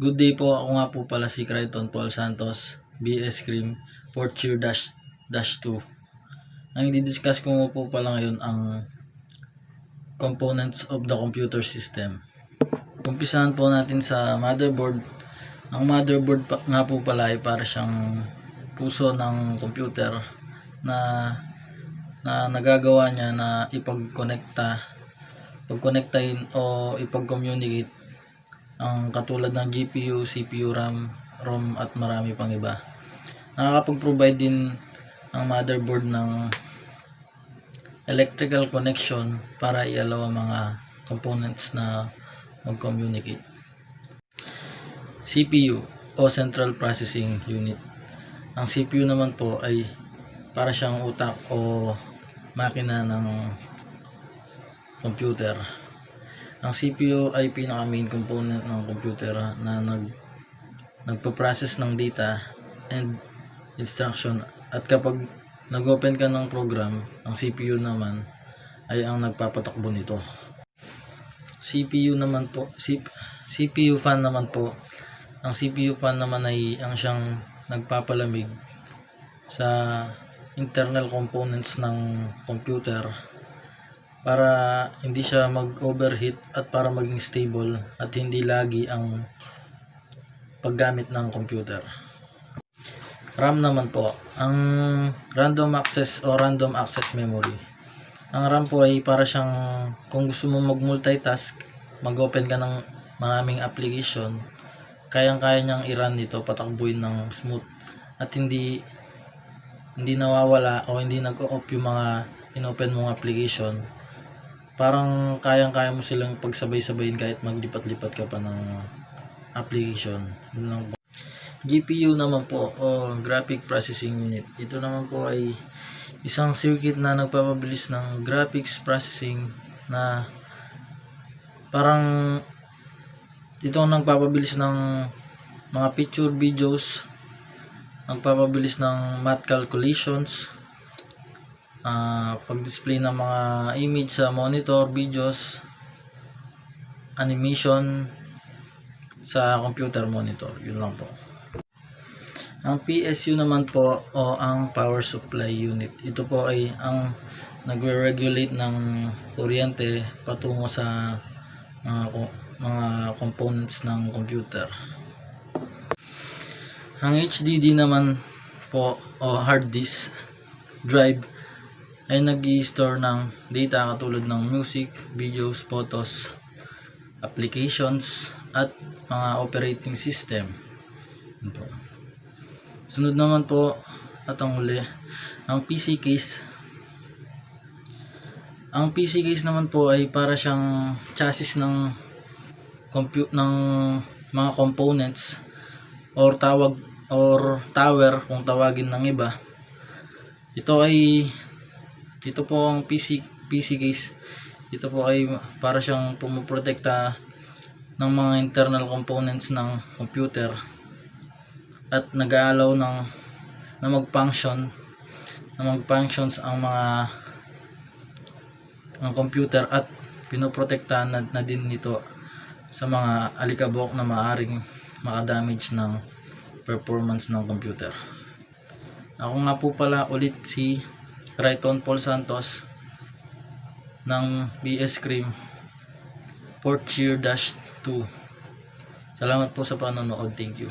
Good day po, ako nga po pala si Crichton Paul Santos, BS Cream, 4th year -2. Ang i-discuss ko po pala ngayon ang components of the computer system. Umpisahan po natin sa motherboard. Ang motherboard nga po pala ay para siyang puso ng computer na nagagawa niya na pag-connectain o ipag-communicate ang katulad ng GPU, CPU, RAM, ROM at marami pang iba. Nakakapag-provide din ang motherboard ng electrical connection para i-allow ang mga components na mag-communicate. CPU o Central Processing Unit. Ang CPU naman po ay para siyang utak o makina ng computer. Ang CPU ay pinaka-main component ng computer na nagpo-process ng data and instruction, at kapag nag-open ka ng program, ang CPU naman ay ang nagpapatakbo nito. CPU fan naman po. Ang CPU fan naman ay ang siyang nagpapalamig sa internal components ng computer para hindi siya mag-overheat at para maging stable at hindi lagi ang paggamit ng computer. RAM naman po, ang random access memory. Ang RAM po ay para siyang kung gusto mo mag-multitask, mag-open ka ng maraming application, kayang-kaya niyang i-run nito, patakbuhin ng smooth at hindi nawawala o hindi nag-o-off yung mga in-open mong application. Parang kayang-kaya mo silang pagsabay-sabayin kahit maglipat-lipat ka pa ng application. Yun lang po. GPU naman po o Graphic Processing Unit. Ito naman po ay isang circuit na nagpapabilis ng graphics processing, na parang ito ang nagpapabilis ng mga picture, videos, nagpapabilis ng math calculations, pag-display ng mga image sa monitor, videos, animation sa computer monitor. Yun lang po. Ang PSU naman po o ang Power Supply Unit. Ito po ay ang nagre-regulate ng kuryente patungo sa mga components ng computer. Ang HDD naman po o hard disk drive ay nag-i-store ng data katulad ng music, videos, photos, applications at mga operating system. Sunod naman po at ang huli, ang PC case. Ang PC case naman po ay para siyang chassis ng mga components or tower kung tawagin ng iba. Ito po ang PC case. Ito po ay para siyang pumoprotekta ng mga internal components ng computer at nag-aalaw na mag-functions ang computer, at pinoprotektahan na din nito sa mga alikabok na maaring makadamage ng performance ng computer. Ako nga po pala ulit si Crichton Paul Santos ng BS Cream, 4th year -2. Salamat po sa panonood. Thank you.